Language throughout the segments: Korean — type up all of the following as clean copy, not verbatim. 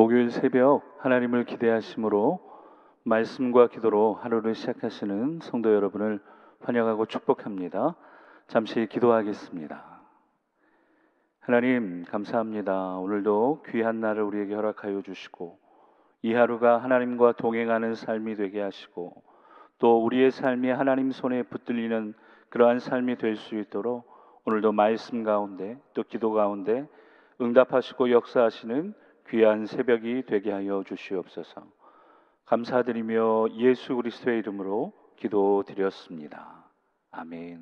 목요일 새벽 하나님을 기대하심으로 말씀과 기도로 하루를 시작하시는 성도 여러분을 환영하고 축복합니다. 잠시 기도하겠습니다. 하나님 감사합니다. 오늘도 귀한 날을 우리에게 허락하여 주시고 이 하루가 하나님과 동행하는 삶이 되게 하시고 또 우리의 삶이 하나님 손에 붙들리는 그러한 삶이 될 수 있도록 오늘도 말씀 가운데 또 기도 가운데 응답하시고 역사하시는 귀한 새벽이 되게 하여 주시옵소서. 감사드리며 예수 그리스도의 이름으로 기도드렸습니다. 아멘.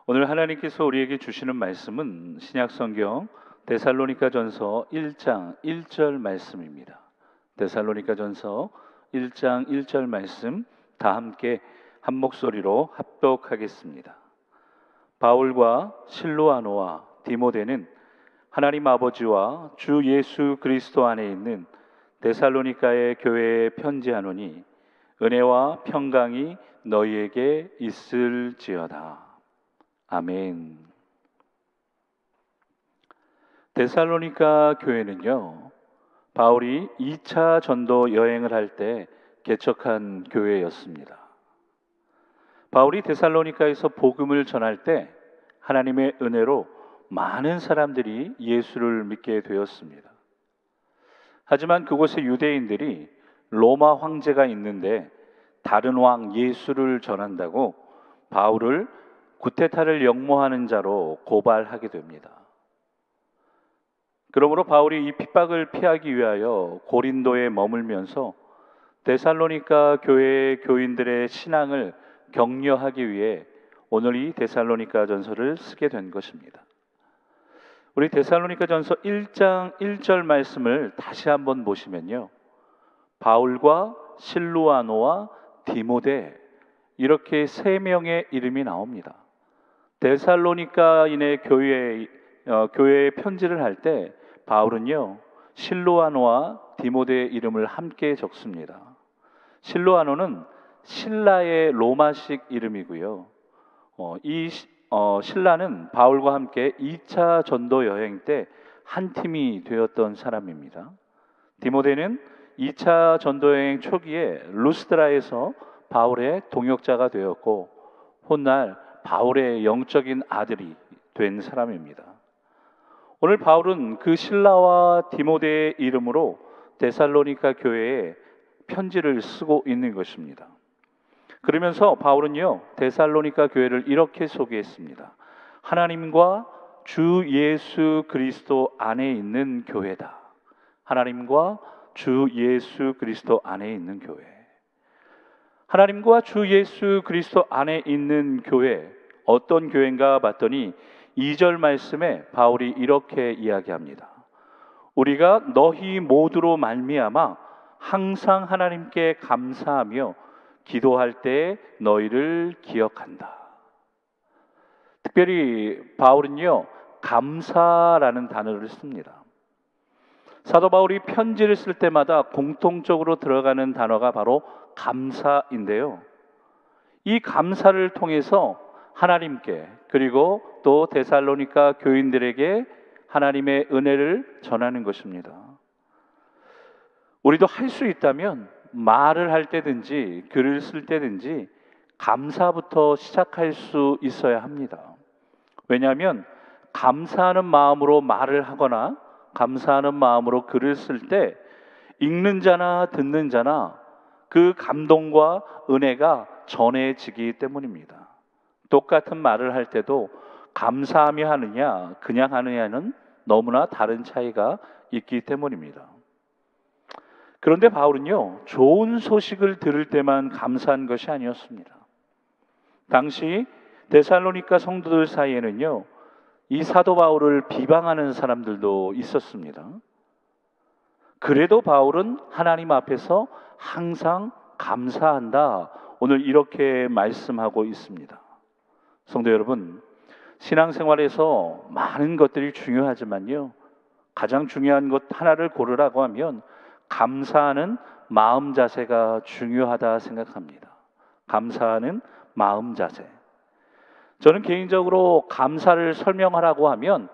오늘 하나님께서 우리에게 주시는 말씀은 신약성경 데살로니가전서 1장 1절 말씀입니다. 데살로니가전서 1장 1절 말씀 다 함께 한 목소리로 합독하겠습니다. 바울과 실로아노와 디모데는 하나님 아버지와 주 예수 그리스도 안에 있는 데살로니가의 교회에 편지하노니 은혜와 평강이 너희에게 있을지어다. 아멘. 데살로니가 교회는요, 바울이 2차 전도 여행을 할 때 개척한 교회였습니다. 바울이 데살로니가에서 복음을 전할 때 하나님의 은혜로 많은 사람들이 예수를 믿게 되었습니다. 하지만 그곳의 유대인들이 로마 황제가 있는데 다른 왕 예수를 전한다고 바울을 구테타를 역모하는 자로 고발하게 됩니다. 그러므로 바울이 이 핍박을 피하기 위하여 고린도에 머물면서 데살로니가 교회의 교인들의 신앙을 격려하기 위해 오늘 이 데살로니가 전서를 쓰게 된 것입니다. 우리 데살로니가전서 1장 1절 말씀을 다시 한번 보시면요, 바울과 실루아노와 디모데 이렇게 세 명의 이름이 나옵니다. 데살로니가인의 교회에 편지를 할 때 바울은요, 실루아노와 디모데의 이름을 함께 적습니다. 실루아노는 신라의 로마식 이름이고요. 신라는 바울과 함께 2차 전도 여행 때 한 팀이 되었던 사람입니다. 디모데는 2차 전도 여행 초기에 루스드라에서 바울의 동역자가 되었고 훗날 바울의 영적인 아들이 된 사람입니다. 오늘 바울은 그 신라와 디모데의 이름으로 데살로니가 교회에 편지를 쓰고 있는 것입니다. 그러면서 바울은요, 데살로니가 교회를 이렇게 소개했습니다. 하나님과 주 예수 그리스도 안에 있는 교회다. 하나님과 주 예수 그리스도 안에 있는 교회. 하나님과 주 예수 그리스도 안에 있는 교회, 어떤 교회인가 봤더니 2절 말씀에 바울이 이렇게 이야기합니다. 우리가 너희 모두로 말미암아 항상 하나님께 감사하며 기도할 때 너희를 기억한다. 특별히 바울은요, 감사라는 단어를 씁니다. 사도 바울이 편지를 쓸 때마다 공통적으로 들어가는 단어가 바로 감사인데요, 이 감사를 통해서 하나님께 그리고 또 데살로니가 교인들에게 하나님의 은혜를 전하는 것입니다. 우리도 할 수 있다면 말을 할 때든지 글을 쓸 때든지 감사부터 시작할 수 있어야 합니다. 왜냐하면 감사하는 마음으로 말을 하거나 감사하는 마음으로 글을 쓸 때 읽는 자나 듣는 자나 그 감동과 은혜가 전해지기 때문입니다. 똑같은 말을 할 때도 감사하며 하느냐 그냥 하느냐는 너무나 다른 차이가 있기 때문입니다. 그런데 바울은요, 좋은 소식을 들을 때만 감사한 것이 아니었습니다. 당시 데살로니가 성도들 사이에는요, 이 사도 바울을 비방하는 사람들도 있었습니다. 그래도 바울은 하나님 앞에서 항상 감사한다. 오늘 이렇게 말씀하고 있습니다. 성도 여러분, 신앙생활에서 많은 것들이 중요하지만요, 가장 중요한 것 하나를 고르라고 하면 감사하는 마음 자세가 중요하다 생각합니다. 감사하는 마음 자세. 저는 개인적으로 감사를 설명하라고 하면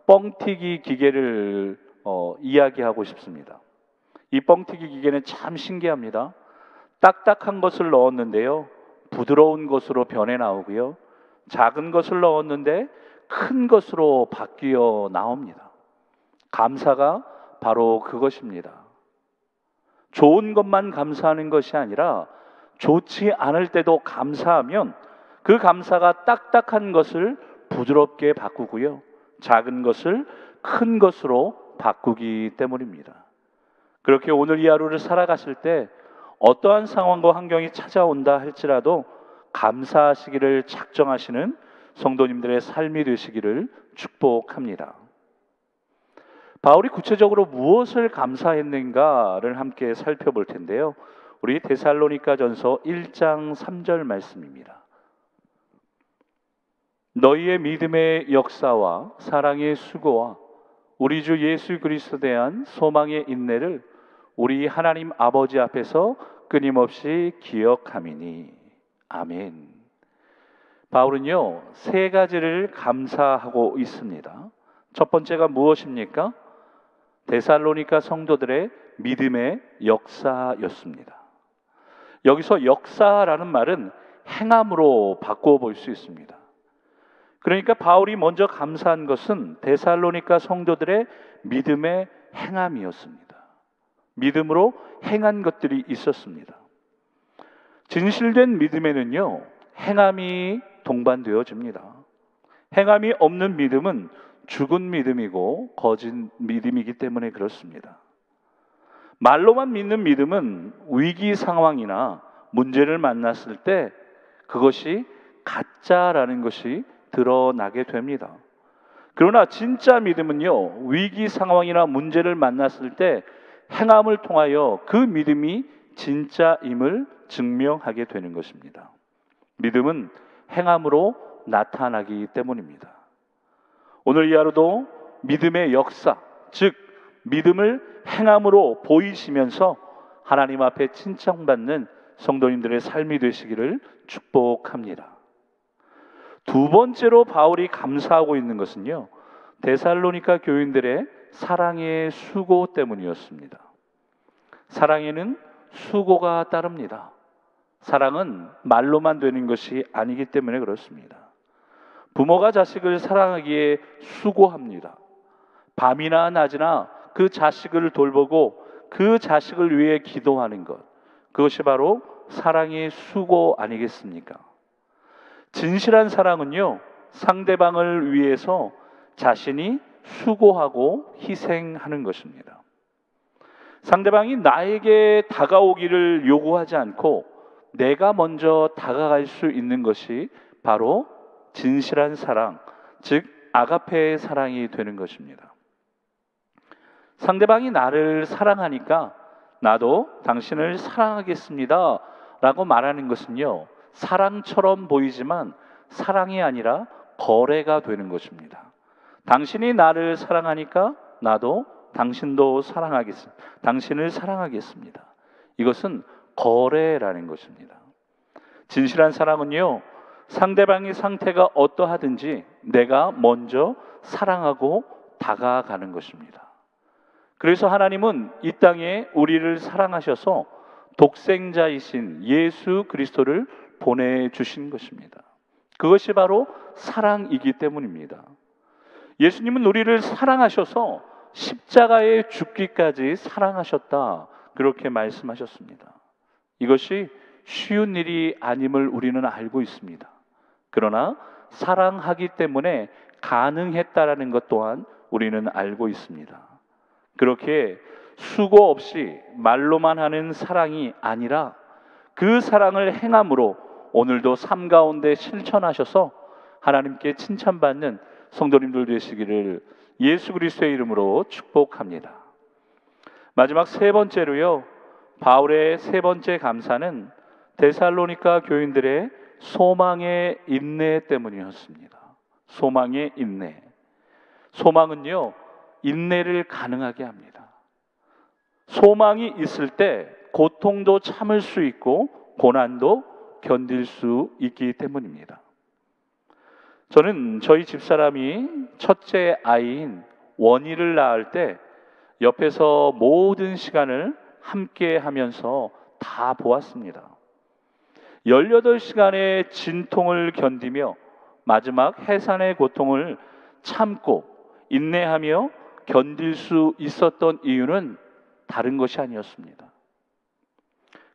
뻥튀기 기계를 이야기하고 싶습니다. 이 뻥튀기 기계는 참 신기합니다. 딱딱한 것을 넣었는데요, 부드러운 것으로 변해 나오고요, 작은 것을 넣었는데 큰 것으로 바뀌어 나옵니다. 감사가 바로 그것입니다. 좋은 것만 감사하는 것이 아니라 좋지 않을 때도 감사하면 그 감사가 딱딱한 것을 부드럽게 바꾸고요, 작은 것을 큰 것으로 바꾸기 때문입니다. 그렇게 오늘 이 하루를 살아가실 때 어떠한 상황과 환경이 찾아온다 할지라도 감사하시기를 작정하시는 성도님들의 삶이 되시기를 축복합니다. 바울이 구체적으로 무엇을 감사했는가를 함께 살펴볼 텐데요, 우리 데살로니가전서 1장 3절 말씀입니다. 너희의 믿음의 역사와 사랑의 수고와 우리 주 예수 그리스도에 대한 소망의 인내를 우리 하나님 아버지 앞에서 끊임없이 기억함이니. 아멘. 바울은요, 세 가지를 감사하고 있습니다. 첫 번째가 무엇입니까? 데살로니가 성도들의 믿음의 역사였습니다. 여기서 역사라는 말은 행함으로 바꾸어 볼 수 있습니다. 그러니까 바울이 먼저 감사한 것은 데살로니가 성도들의 믿음의 행함이었습니다. 믿음으로 행한 것들이 있었습니다. 진실된 믿음에는요, 행함이 동반되어집니다. 행함이 없는 믿음은 죽은 믿음이고 거짓 믿음이기 때문에 그렇습니다. 말로만 믿는 믿음은 위기 상황이나 문제를 만났을 때 그것이 가짜라는 것이 드러나게 됩니다. 그러나 진짜 믿음은요, 위기 상황이나 문제를 만났을 때 행함을 통하여 그 믿음이 진짜임을 증명하게 되는 것입니다. 믿음은 행함으로 나타나기 때문입니다. 오늘 이 하루도 믿음의 역사, 즉 믿음을 행함으로 보이시면서 하나님 앞에 칭찬받는 성도님들의 삶이 되시기를 축복합니다. 두 번째로 바울이 감사하고 있는 것은요, 데살로니가 교인들의 사랑의 수고 때문이었습니다. 사랑에는 수고가 따릅니다. 사랑은 말로만 되는 것이 아니기 때문에 그렇습니다. 부모가 자식을 사랑하기에 수고합니다. 밤이나 낮이나 그 자식을 돌보고 그 자식을 위해 기도하는 것, 그것이 바로 사랑의 수고 아니겠습니까? 진실한 사랑은요, 상대방을 위해서 자신이 수고하고 희생하는 것입니다. 상대방이 나에게 다가오기를 요구하지 않고 내가 먼저 다가갈 수 있는 것이 바로 진실한 사랑, 즉 아가페의 사랑이 되는 것입니다. 상대방이 나를 사랑하니까 나도 당신을 사랑하겠습니다 라고 말하는 것은요, 사랑처럼 보이지만 사랑이 아니라 거래가 되는 것입니다. 당신이 나를 사랑하니까 나도 당신을 사랑하겠습니다. 이것은 거래라는 것입니다. 진실한 사랑은요, 상대방의 상태가 어떠하든지 내가 먼저 사랑하고 다가가는 것입니다. 그래서 하나님은 이 땅에 우리를 사랑하셔서 독생자이신 예수 그리스도를 보내주신 것입니다. 그것이 바로 사랑이기 때문입니다. 예수님은 우리를 사랑하셔서 십자가에 죽기까지 사랑하셨다, 그렇게 말씀하셨습니다. 이것이 쉬운 일이 아님을 우리는 알고 있습니다. 그러나 사랑하기 때문에 가능했다라는 것 또한 우리는 알고 있습니다. 그렇게 수고 없이 말로만 하는 사랑이 아니라 그 사랑을 행함으로 오늘도 삶 가운데 실천하셔서 하나님께 칭찬받는 성도님들 되시기를 예수 그리스도의 이름으로 축복합니다. 마지막 세 번째로요, 바울의 세 번째 감사는 데살로니가 교인들의 소망의 인내 때문이었습니다. 소망의 인내. 소망은요, 인내를 가능하게 합니다. 소망이 있을 때 고통도 참을 수 있고 고난도 견딜 수 있기 때문입니다. 저는 저희 집사람이 첫째 아이인 원희를 낳을 때 옆에서 모든 시간을 함께 하면서 다 보았습니다. 18시간의 진통을 견디며 마지막 해산의 고통을 참고 인내하며 견딜 수 있었던 이유는 다른 것이 아니었습니다.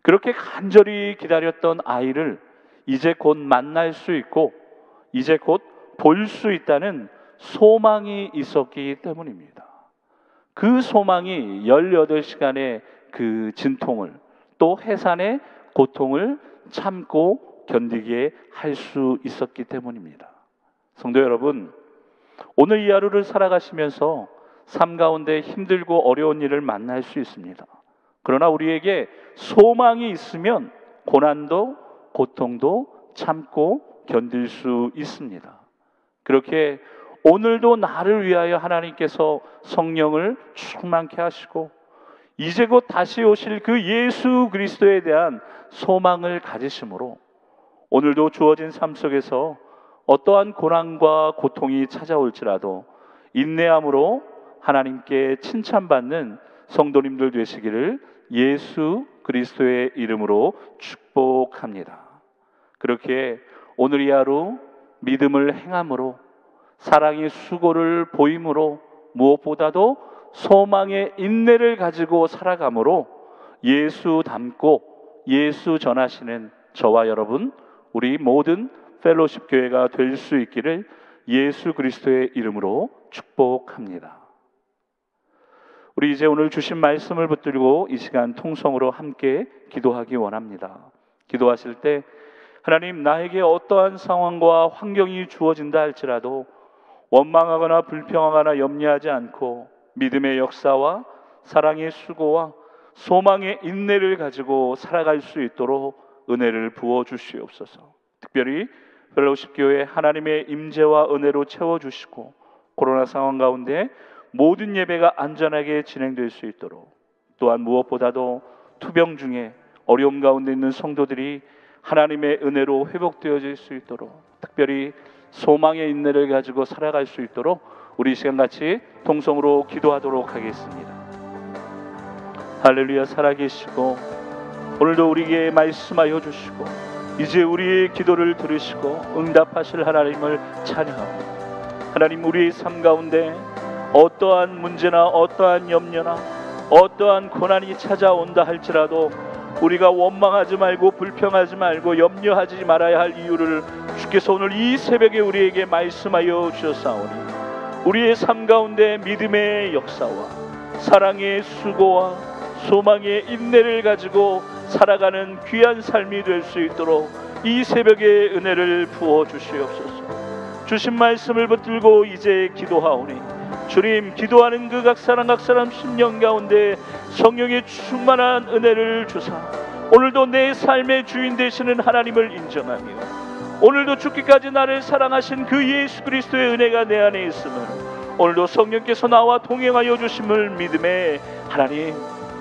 그렇게 간절히 기다렸던 아이를 이제 곧 만날 수 있고 이제 곧 볼 수 있다는 소망이 있었기 때문입니다. 그 소망이 18시간의 그 진통을 또 해산의 고통을 참고 견디게 할 수 있었기 때문입니다. 성도 여러분, 오늘 이 하루를 살아가시면서 삶 가운데 힘들고 어려운 일을 만날 수 있습니다. 그러나 우리에게 소망이 있으면 고난도 고통도 참고 견딜 수 있습니다. 그렇게 오늘도 나를 위하여 하나님께서 성령을 충만케 하시고 이제 곧 다시 오실 그 예수 그리스도에 대한 소망을 가지심으로 오늘도 주어진 삶 속에서 어떠한 고난과 고통이 찾아올지라도 인내함으로 하나님께 칭찬받는 성도님들 되시기를 예수 그리스도의 이름으로 축복합니다. 그렇게 오늘 이 하루 믿음을 행함으로 사랑의 수고를 보임으로 무엇보다도 소망의 인내를 가지고 살아감으로 예수 닮고 예수 전하시는 저와 여러분, 우리 모든 펠로십 교회가 될 수 있기를 예수 그리스도의 이름으로 축복합니다. 우리 이제 오늘 주신 말씀을 붙들고 이 시간 통성으로 함께 기도하기 원합니다. 기도하실 때 하나님, 나에게 어떠한 상황과 환경이 주어진다 할지라도 원망하거나 불평하거나 염려하지 않고 믿음의 역사와 사랑의 수고와 소망의 인내를 가지고 살아갈 수 있도록 은혜를 부어 주시옵소서. 특별히 펠로십 교회 하나님의 임재와 은혜로 채워주시고 코로나 상황 가운데 모든 예배가 안전하게 진행될 수 있도록, 또한 무엇보다도 투병 중에 어려움 가운데 있는 성도들이 하나님의 은혜로 회복되어질 수 있도록, 특별히 소망의 인내를 가지고 살아갈 수 있도록 우리 시간 같이 통성으로 기도하도록 하겠습니다. 할렐루야. 살아계시고 오늘도 우리에게 말씀하여 주시고 이제 우리의 기도를 들으시고 응답하실 하나님을 찬양합니다. 하나님, 우리의 삶 가운데 어떠한 문제나 어떠한 염려나 어떠한 고난이 찾아온다 할지라도 우리가 원망하지 말고 불평하지 말고 염려하지 말아야 할 이유를 주께서 오늘 이 새벽에 우리에게 말씀하여 주셨사오니 우리의 삶 가운데 믿음의 역사와 사랑의 수고와 소망의 인내를 가지고 살아가는 귀한 삶이 될 수 있도록 이 새벽에 은혜를 부어 주시옵소서. 주신 말씀을 붙들고 이제 기도하오니 주님, 기도하는 그 각 사람 심령 가운데 성령의 충만한 은혜를 주사 오늘도 내 삶의 주인 되시는 하나님을 인정하며 오늘도 죽기까지 나를 사랑하신 그 예수 그리스도의 은혜가 내 안에 있음을 오늘도 성령께서 나와 동행하여 주심을 믿음에 하나님,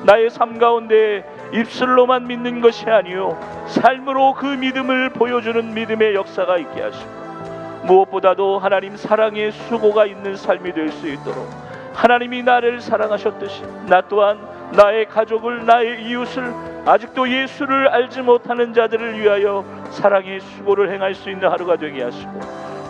나의 삶 가운데 입술로만 믿는 것이 아니요 삶으로 그 믿음을 보여주는 믿음의 역사가 있게 하시고 무엇보다도 하나님 사랑의 수고가 있는 삶이 될 수 있도록 하나님이 나를 사랑하셨듯이 나 또한 나의 가족을, 나의 이웃을, 아직도 예수를 알지 못하는 자들을 위하여 사랑의 수고를 행할 수 있는 하루가 되게 하시고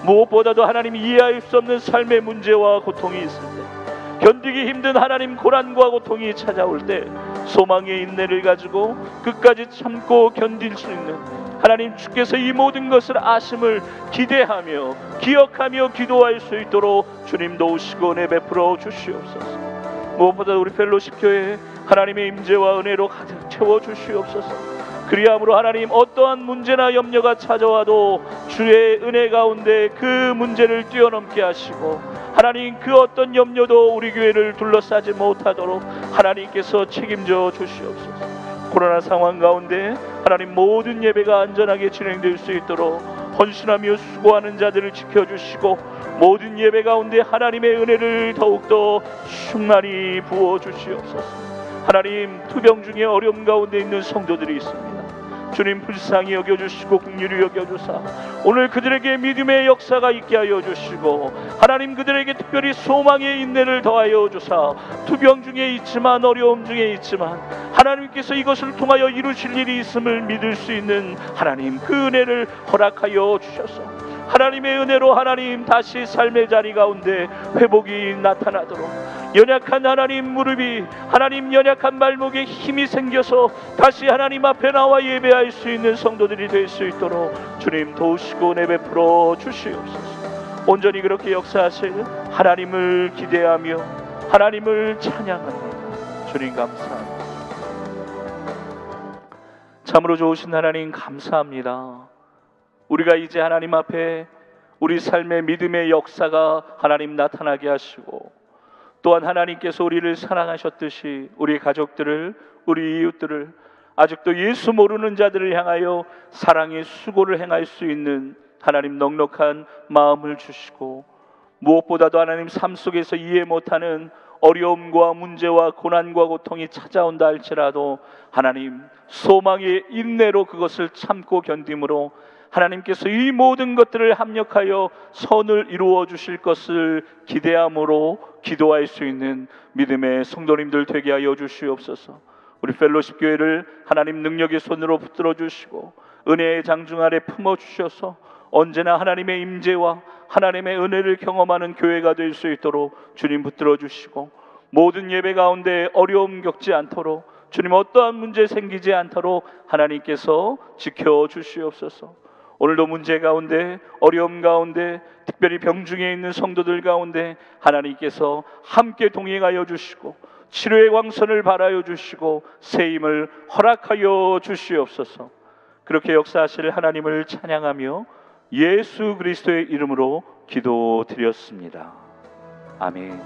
무엇보다도 하나님이 이해할 수 없는 삶의 문제와 고통이 있을 때, 견디기 힘든 하나님 고난과 고통이 찾아올 때 소망의 인내를 가지고 끝까지 참고 견딜 수 있는 하나님, 주께서 이 모든 것을 아심을 기대하며 기억하며 기도할 수 있도록 주님 도우시고 은혜 베풀어 주시옵소서. 무엇보다 우리 펠로십 교회 하나님의 임재와 은혜로 가득 채워 주시옵소서. 그리함으로 하나님, 어떠한 문제나 염려가 찾아와도 주의 은혜 가운데 그 문제를 뛰어넘게 하시고 하나님, 그 어떤 염려도 우리 교회를 둘러싸지 못하도록 하나님께서 책임져 주시옵소서. 코로나 상황 가운데 하나님, 모든 예배가 안전하게 진행될 수 있도록 헌신하며 수고하는 자들을 지켜주시고 모든 예배 가운데 하나님의 은혜를 더욱더 충만히 부어 주시옵소서. 하나님, 투병 중에 어려움 가운데 있는 성도들이 있습니다. 주님 불쌍히 여겨주시고 긍휼히 여겨주사 오늘 그들에게 믿음의 역사가 있게 하여 주시고, 하나님 그들에게 특별히 소망의 인내를 더하여 주사, 투병 중에 있지만 어려움 중에 있지만 하나님께서 이것을 통하여 이루실 일이 있음을 믿을 수 있는 하나님 그 은혜를 허락하여 주셔서 하나님의 은혜로 하나님 다시 삶의 자리 가운데 회복이 나타나도록, 연약한 하나님 무릎이, 하나님 연약한 발목에 힘이 생겨서 다시 하나님 앞에 나와 예배할 수 있는 성도들이 될 수 있도록 주님 도우시고 은혜 베풀어 주시옵소서. 온전히 그렇게 역사하실 하나님을 기대하며 하나님을 찬양합니다. 주님 감사합니다. 참으로 좋으신 하나님 감사합니다. 우리가 이제 하나님 앞에 우리 삶의 믿음의 역사가 하나님 나타나게 하시고, 또한 하나님께서 우리를 사랑하셨듯이 우리 가족들을, 우리 이웃들을, 아직도 예수 모르는 자들을 향하여 사랑의 수고를 행할 수 있는 하나님 넉넉한 마음을 주시고, 무엇보다도 하나님 삶 속에서 이해 못하는 어려움과 문제와 고난과 고통이 찾아온다 할지라도 하나님 소망의 인내로 그것을 참고 견딤으로 하나님께서 이 모든 것들을 합력하여 선을 이루어 주실 것을 기대함으로 기도할 수 있는 믿음의 성도님들 되게 하여 주시옵소서. 우리 펠로십 교회를 하나님 능력의 손으로 붙들어 주시고 은혜의 장중 아래 품어 주셔서 언제나 하나님의 임재와 하나님의 은혜를 경험하는 교회가 될 수 있도록 주님 붙들어 주시고, 모든 예배 가운데 어려움 겪지 않도록, 주님 어떠한 문제 생기지 않도록 하나님께서 지켜 주시옵소서. 오늘도 문제 가운데, 어려움 가운데, 특별히 병 중에 있는 성도들 가운데 하나님께서 함께 동행하여 주시고 치료의 광선을 발하여 주시고 새 힘을 허락하여 주시옵소서. 그렇게 역사하실 하나님을 찬양하며 예수 그리스도의 이름으로 기도드렸습니다. 아멘.